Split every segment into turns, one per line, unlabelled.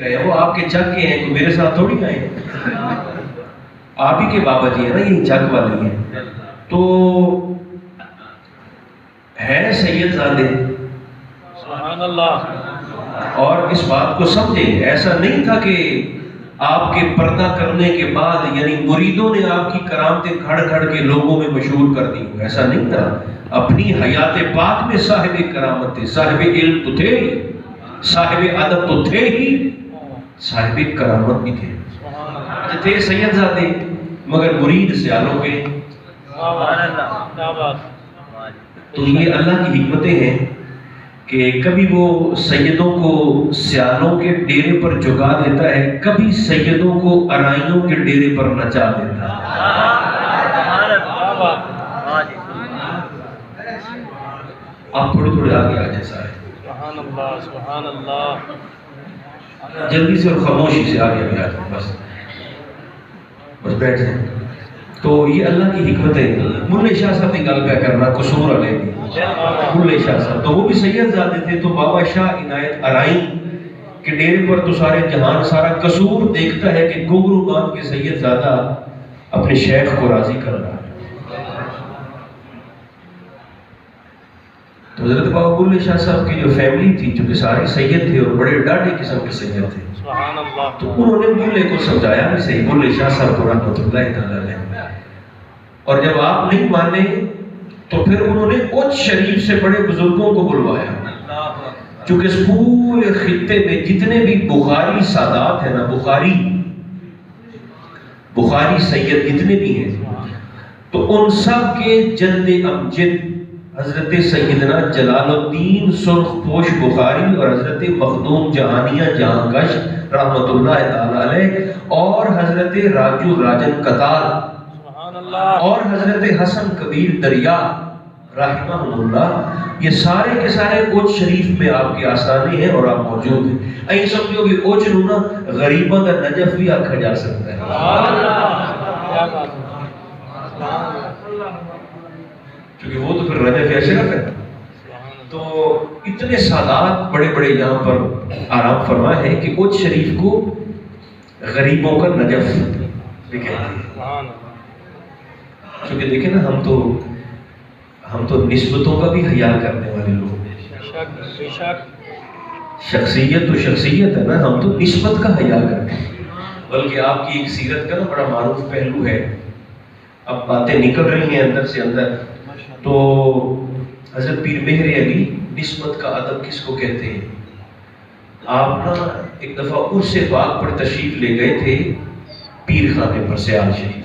رہے ہیں، وہ آپ کے جگ کے ہیں، کوئی میرے ساتھ تھوڑی آئے، آپ ہی کے بابا جی ہیں نا، یہ جگ والی ہیں. تو ہے سید زادے،
سبحان اللہ.
اور اس بات کو سمجھیں، ایسا نہیں تھا کہ آپ کے پردہ کرنے کے بعد یعنی مریدوں نے آپ کی کرامتیں گھڑ گھڑ کے لوگوں میں مشہور کر دی، ایسا نہیں تھا. اپنی حیات پاک میں صاحب کرامت تھے، صاحب علم تو تھے ہی، صاحب ادب تو تھے ہی، صاحب کرامت بھی تھے. تھے سید زادے مگر مرید سیالوں کے. تو یہ اللہ کی حکمتیں ہیں کہ کبھی وہ سیدوں کو سیالوں کے ڈیرے پر جگا دیتا ہے، کبھی سیدوں کو ارائیوں کے ڈیرے پر نچا دیتا ہے. آپ تھوڑے تھوڑے آگے آ جائیں سارے،
سبحان اللہ سبحان اللہ.
جلدی سے اور خاموشی سے آگے آ جائیں، بس بیٹھ جائیں. تو یہ اللہ کی حکمت ہے. ملے شاہ صاحب کی گل پہ کرنا قصور والے ملے شاہ صاحب تو وہ بھی سید زادے تھے. تو بابا شاہ عنایت ارائی کے ڈیرے پر تو سارے جہان سارا قصور دیکھتا ہے کہ گھنگرو باندھ کے سید زادہ اپنے شیخ کو راضی کر رہا ہے. تو حضرت بابا بلے شاہ صاحب کی جو فیملی تھی، چونکہ سارے سید تھے اور بڑے ڈاڈے قسم کے سید تھے، تو انہوں نے بلے کو سمجھایا بھی صحیح، بلے شاہ صاحب کو رحمۃ اللہ تعالی علیہ. اور جب آپ نہیں مانے تو پھر انہوں نے اچ شریف سے بڑے بزرگوں کو بلوایا. چونکہ اس پورے خطے میں جتنے بھی بخاری سادات ہیں نا، بخاری سید جتنے بھی ہیں، تو ان سب کے جد امجد حضرت سیدنا جلال الدین سرخ پوش بخاری اور حضرت مخدوم جہانیہ جہاں کش رحمت اللہ تعالی علیہ اور حضرت راجو راجن قطار اور حضرت حسن کبیر دریا رحمہ اللہ، یہ سارے کے سارے اوج شریف میں آپ کے آسانی ہیں اور آپ موجود ہیں. این سمجھو کہ اوج نو نا غریبہ دا نجف بھی آکھا جا سکتا ہے، کیونکہ وہ تو پھر رجف اشرف ہے. تو اتنے سادات بڑے بڑے یہاں پر آرام فرما ہے کہ اوج شریف کو غریبوں کا نجف بھی کہتے ہیں. کیونکہ دیکھیں نا، ہم تو نسبتوں کا بھی حیا کرنے والے لوگ ہیں. شخصیت تو شخصیت ہے نا، ہم تو نسبت کا حیا کرتے ہیں. بلکہ آپ کی ایک سیرت کا نا بڑا معروف پہلو ہے، اب باتیں نکل رہی ہیں اندر سے اندر. تو حضرت پیر مہر علی نسبت کا ادب کس کو کہتے ہیں؟ آپ نا ایک دفعہ عرس پاک پر تشریف لے گئے تھے پیر خانے پر سیال شریف.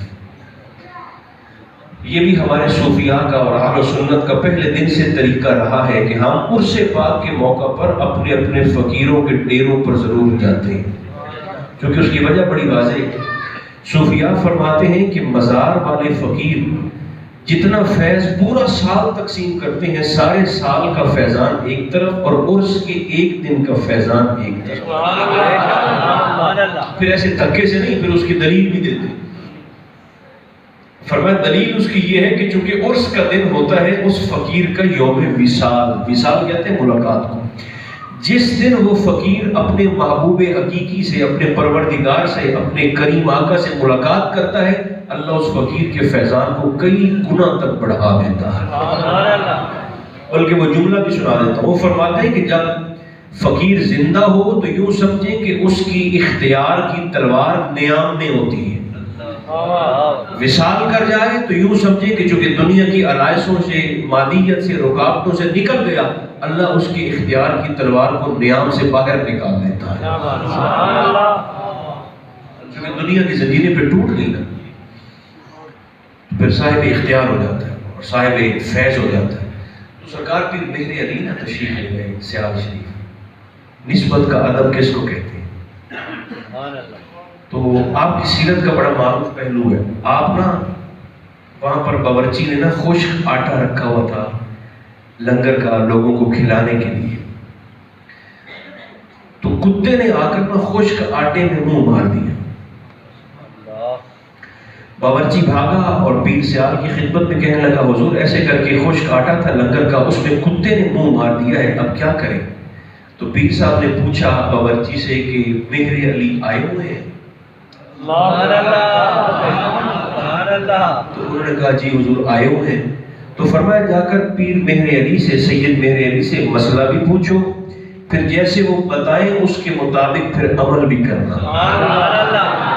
یہ بھی ہمارے صوفیاء کا اور اہل سنت کا پہلے دن سے طریقہ رہا ہے کہ ہم عرس پاک کے موقع پر اپنے اپنے فقیروں کے ڈیروں پر ضرور جاتے ہیں، کیونکہ اس کی وجہ بڑی واضح ہے. صوفیاء فرماتے ہیں کہ مزار والے فقیر جتنا فیض پورا سال تقسیم کرتے ہیں، سارے سال کا فیضان ایک طرف اور عرس کے ایک دن کا فیضان ایک طرف. پھر ایسے دھکے سے نہیں، پھر اس کی دلیل بھی دیتے. فرمایا دلیل اس کی یہ ہے کہ چونکہ عرس کا دن ہوتا ہے اس فقیر کا یوم وصال کہتے ہیں ملاقات کو. جس دن وہ فقیر اپنے محبوب حقیقی سے، اپنے پروردگار سے، اپنے کریم آقا سے ملاقات کرتا ہے، اللہ اس فقیر کے فیضان کو کئی گنا تک بڑھا دیتا ہے. بلکہ وہ جملہ بھی سنا دیتا ہوں. وہ فرماتے ہیں کہ جب فقیر زندہ ہو تو یوں سمجھیں کہ اس کی اختیار کی تلوار نیام میں ہوتی ہے. وصال کر جائے تو یوں سمجھیں کہ چونکہ دنیا کی علائشوں سے، مادیت سے، رکاوٹوں سے نکل گیا، اللہ اس کی اختیار کی تلوار کو نیام سے باہر نکال دیتا ہے. چونکہ دنیا کی زنجیریں پہ ٹوٹ گئی نا، پھر صاحب اختیار ہو جاتا ہے اور صاحب فیض ہو جاتا ہے. تو سرکار پیر مہر علی نا تشریف لے گئے سیال شریف. نسبت کا ادب کس کو کہتے ہیں؟ تو آپ کی سیرت کا بڑا معروف پہلو ہے. آپ نا وہاں پر باورچی نے نا خشک آٹا رکھا ہوا تھا لنگر کا لوگوں کو کھلانے کے لیے. تو کتے نے آ کر نا خشک آٹے میں منہ مار دیا. باورچی بھاگا اور پیر سیال کی خدمت میں کہنے لگا حضور ایسے کر کے خشک آٹا تھا لنگر کا، اس میں کتے نے منہ مار دیا ہے، اب کیا کریں؟ تو پیر صاحب نے پوچھا باورچی سے کہ مہر علی آئے ہوئے ہیں؟ تو انہوں نے کہا جی حضور آئے ہوئے ہیں۔ تو فرمایا جا کر پیر مہر علی سے، سید مہر علی سے مسئلہ بھی پوچھو، پھر جیسے وہ بتائیں اس کے مطابق پھر عمل بھی کرنا۔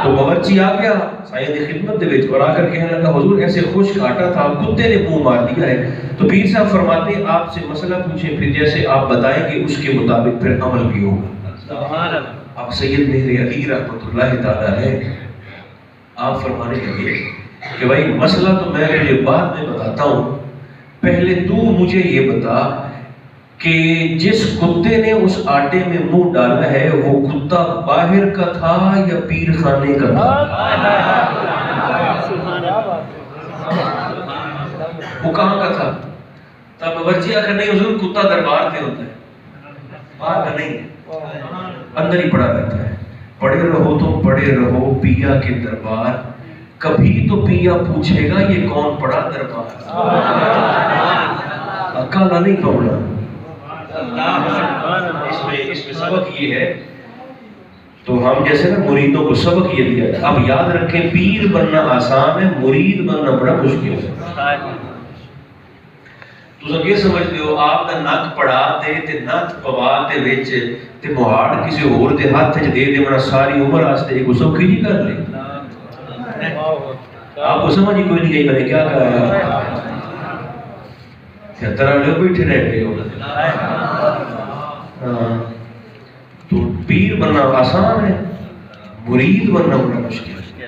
تو باورچی آ گیا سائیں دی خدمت دے وچ اور آ کر کہنے لگا حضور ایسے خشک آٹا تھا، کتے نے منہ مار دیا ہے۔ تو پیر صاحب فرماتے ہیں آپ سے مسئلہ پوچھیں، پھر جیسے آپ بتائیں گے اس کے مطابق پھر عمل بھی ہوگا۔ اب سید مہر علی رحمۃ اللہ تعالی علیہ آپ فرمانے لگے کہ بھائی مسئلہ تو میں تجھے بعد میں بتاتا ہوں، پہلے تو مجھے یہ بتا کہ جس کتے نے اس آٹے میں منہ ڈالا ہے وہ کتا باہر کا تھا یا پیر خانے کا تھا؟ وہ کہاں کا تھا؟ تب باورچی آ کر نہیں حضور کتا دربار میں ہوتا ہے، باہر کا نہیں ہے، اندر ہی پڑا رہتا ہے۔ پڑے رہو تو پڑے رہو پیا کے دربار، کبھی تو پیا پوچھے گا یہ کون پڑا دربار۔ اکالا نہیں پڑا۔ اس میں سبق یہ ہے، تو ہم جیسے نا مریدوں کو سبق یہ دیا ہے، اب یاد رکھیں پیر بننا آسان ہے، مرید بننا بڑا مشکل ہے۔ تو یہ سمجھتے ہو آپ دا نک پڑا دے تے نت پوا دے وچ تے مہاڑ کسی اور دے ہاتھ وچ دے دینا ساری عمر واسطے ایک سوکھی نہیں کر لے۔ آپ کو سمجھ ہی کوئی نہیں گئی میں نے کیا کہا ہے، طرح لوگ بیٹھے رہ گئے ہو۔ تو پیر بننا آسان ہے، مرید بننا بڑا مشکل ہے،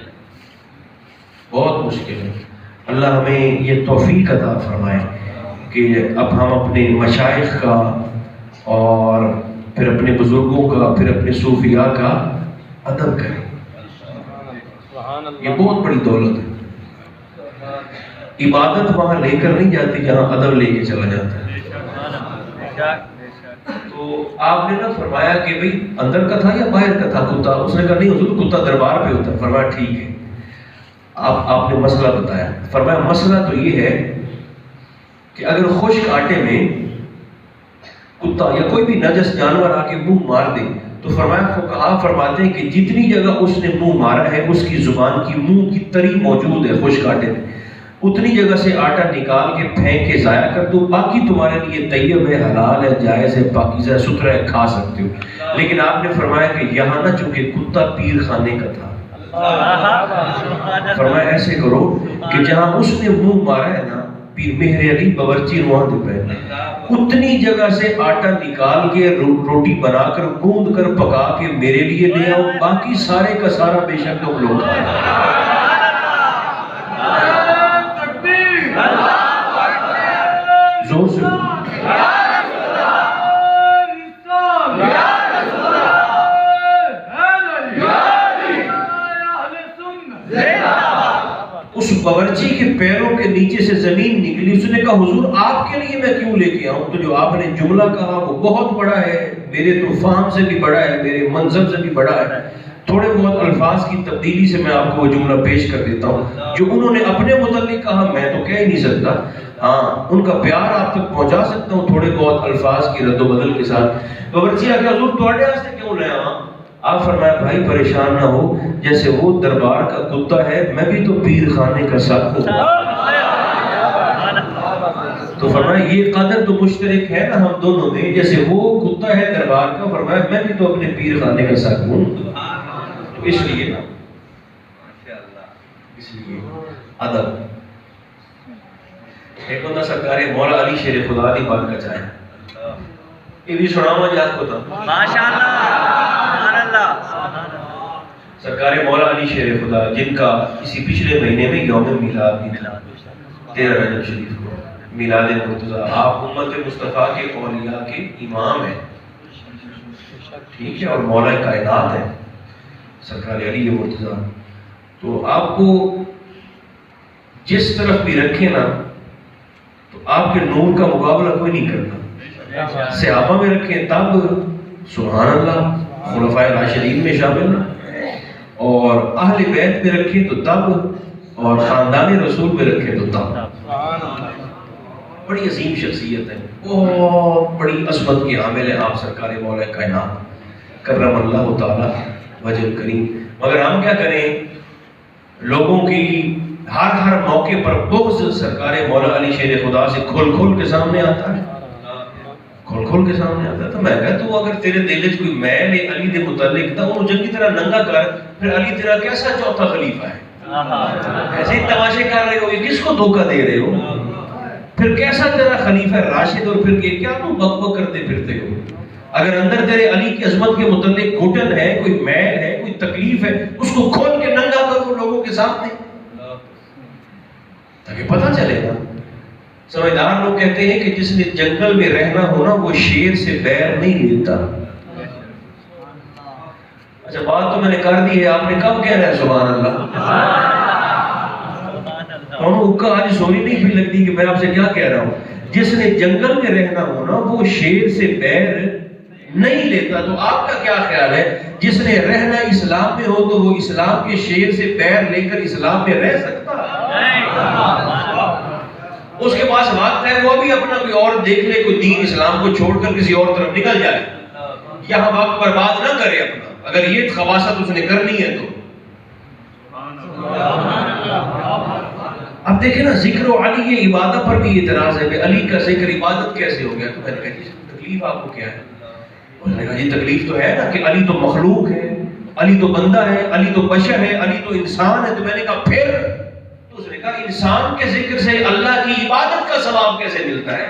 بہت مشکل ہے۔ اللہ ہمیں یہ توفیق عطا فرمائے کہ اب ہم اپنے مشائخ کا اور پھر اپنے بزرگوں کا پھر اپنے صوفیاء کا ادب کریں، یہ بہت بڑی دولت ہے۔ عبادت وہاں لے کر نہیں جاتی جہاں ادب لے کے چلا جاتا ہے۔ تو آپ نے نہ فرمایا کہ بھئی اندر کا تھا یا باہر کا تھا کتا؟ اس نے کہا نہیں حضور کتا دربار پہ ہوتا ہے۔ فرمایا ٹھیک ہے، آپ نے مسئلہ بتایا۔ فرمایا مسئلہ تو یہ ہے کہ اگر خشک آٹے میں کتا یا کوئی بھی نجس جانور آ کے منہ مار دے تو فرمایا فقہا فرماتے ہیں کہ جتنی جگہ اس نے منہ مارا ہے اس کی زبان کی منہ کی تری موجود ہے خشک آٹے میں، اتنی جگہ سے آٹا نکال کے پھینک کے ضائع کر دو، باقی تمہارے لیے طیب ہے، حلال ہے، جائز ہے، پاکیزہ ہے، ستھرا ہے، کھا سکتے ہو۔ لیکن آپ نے فرمایا کہ یہاں نہ چونکہ کتا پیر خانے کا تھا، فرمایا ایسے کرو کہ جہاں اس نے منہ مارا ہے نا پیر مہر علی باورچی وہاں دے پہ اتنی جگہ سے آٹا نکال کے روٹی بنا کر گوندھ کر پکا کے میرے لیے لے آؤ، باقی سارے کا سارا بے شک تم لوگ زور سے اس باورچی کے پیروں کے نیچے سے زمین نکلی، اس نے کہا حضور آپ کے لیے میں کیوں لے کے آؤں؟ تو جو آپ نے جملہ کہا وہ بہت بڑا ہے، میرے تو فہم سے بھی بڑا ہے، میرے منظر سے بھی بڑا ہے۔ تھوڑے بہت الفاظ کی تبدیلی سے میں آپ کو وہ جملہ پیش کر دیتا ہوں جو انہوں نے اپنے متعلق کہا، میں تو کہہ ہی نہیں سکتا، ہاں ان کا پیار آپ تک پہنچا سکتا ہوں تھوڑے بہت الفاظ کی رد و بدل کے ساتھ۔ باورچی آ کے حضور توڑے سے کیوں لے آؤں؟ آپ فرمایا بھائی پریشان نہ ہو، جیسے وہ دربار کا کتا ہے میں بھی تو پیر خانے کا ساتھ ہوں۔ تو فرمایا یہ قدر تو مشترک ہے نا ہم دونوں میں، جیسے وہ کتا ہے دربار کا، فرمایا میں بھی تو اپنے پیر خانے کا ساتھ ہوں۔ تو اس لیے ادب ایک ہوتا سرکار مولا علی شیر خدا دی بات کا چاہے یہ بھی سنا ہوا یاد کو تھا
ماشاءاللہ سبحان اللہ۔
سرکار مولا علی شیر خدا جن کا اسی پچھلے مہینے میں یوم میلاد بھی تھا 13 رجب شریف کو، میلاد مرتضیٰ۔ آپ امت مصطفیٰ کے اولیاء کے امام ہیں، ٹھیک ہے، اور مولا کائنات ہے سرکار علی مرتضیٰ۔ تو آپ کو جس طرف بھی رکھے نا تو آپ کے نور کا مقابلہ کوئی نہیں کرتا۔ صحابہ میں رکھیں تب سبحان اللہ، خلفائے راشدین میں شامل، اور اہل بیت میں رکھیں تو تب، اور خاندان رسول میں رکھیں تو تب۔ بڑی عظیم شخصیت ہے۔ بہت بڑی عظمت کے حامل ہیں آپ سرکار مولا کائنات کرم اللہ تعالی وجہ کریم، مگر ہم کیا کریں؟ لوگوں کی ہر موقع پر بغض سرکار مولا علی شیر خدا سے کھول کے سامنے آتا ہے، کھول کے سامنے آتا ہے۔ تو میں کہا تو اگر تیرے دل وچ کوئی میل ہے علی دے متعلق تو انہوں چنگی طرح ننگا کر، پھر علی تیرا کیسا چوتھا خلیفہ ہے؟ ایسے ہی تماشے کر رہے ہو، یہ کس کو دھوکہ دے رہے ہو؟ پھر کیسا تیرا خلیفہ راشد، اور پھر کیا تم بک بک کرتے پھرتے ہو؟ اگر اندر تیرے علی کی عظمت کے متعلق گھٹن ہے، کوئی میل ہے، کوئی تکلیف ہے، اس کو کھول کے ننگا کرو لوگوں کے سامنے تاکہ پتہ چلے گا۔ سمجھدار لوگ کہتے ہیں کہ جس نے جنگل میں رہنا ہو نا وہ شیر سے بیر نہیں لیتا۔ اچھا بات تو میں نے کر دی ہے، آپ نے کب کہنا ہے سبحان اللہ؟ آج سوری نہیں بھی لگتی کہ میں آپ سے کیا کہہ رہا ہوں۔ جس نے جنگل میں رہنا ہو نا وہ شیر سے بیر نہیں لیتا۔ تو آپ کا کیا خیال ہے جس نے رہنا اسلام میں ہو تو وہ اسلام کے شیر سے بیر لے کر اسلام میں رہ سکتا؟ اس کے پاس وقت ہے، وہ بھی اپنا کوئی اور دیکھ لے، کوئی دین اسلام کو چھوڑ کر کسی اور طرف نکل جائے، یہاں وقت برباد نہ کرے اپنا، اگر یہ خباثت اس نے کرنی ہے تو۔ اب دیکھیں نا ذکر و علی یہ عبادت پر بھی اعتراض ہے کہ علی کا ذکر عبادت کیسے ہو گیا؟ تو میں نے کہا جی تکلیف آپ کو کیا ہے؟ انہوں نے کہا جی تکلیف تو ہے نا کہ علی تو مخلوق ہے، علی تو بندہ ہے، علی تو بشر ہے، علی تو انسان ہے۔ تو میں نے کہا پھر؟ تو اس نے کہا انسان کے ذکر سے اللہ کی عبادت کا ثواب کیسے ملتا ہے؟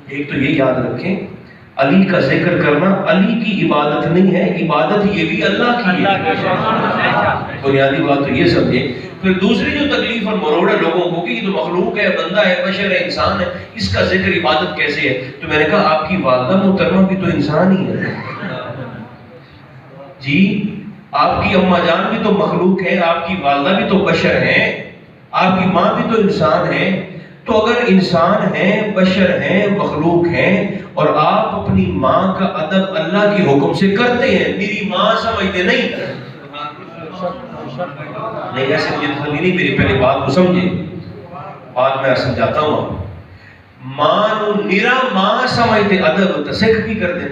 ایک تو یہ یاد رکھیں علی کا ذکر کرنا علی کی عبادت نہیں ہے، عبادت یہ بھی اللہ کی ہے۔ بنیادی بات تو یہ سمجھیں۔ پھر دوسری جو تکلیف اور مروڑ ہے لوگوں کو کہ یہ تو مخلوق ہے، بندہ ہے، بشر ہے، انسان ہے، اس کا ذکر عبادت کیسے ہے؟ تو میں نے کہا آپ کی والدہ محترمہ بھی تو انسان ہی ہے جی، آپ کی اماں جان بھی تو مخلوق ہے، آپ کی والدہ بھی تو بشر ہیں، آپ کی ماں بھی تو انسان ہے۔ تو اگر انسان ہیں، بشر ہیں، مخلوق ہیں، اور آپ اپنی ماں کا ادب اللہ کے حکم سے کرتے ہیں، میری ماں سمجھتے نہیں ایسے مجھے تسلی نہیں، میری پہلی بات کو سمجھے، بات میں سمجھاتا ہوں۔ ماں نو میرا ماں سمجھتے ادب تو سکھ بھی کر دیں،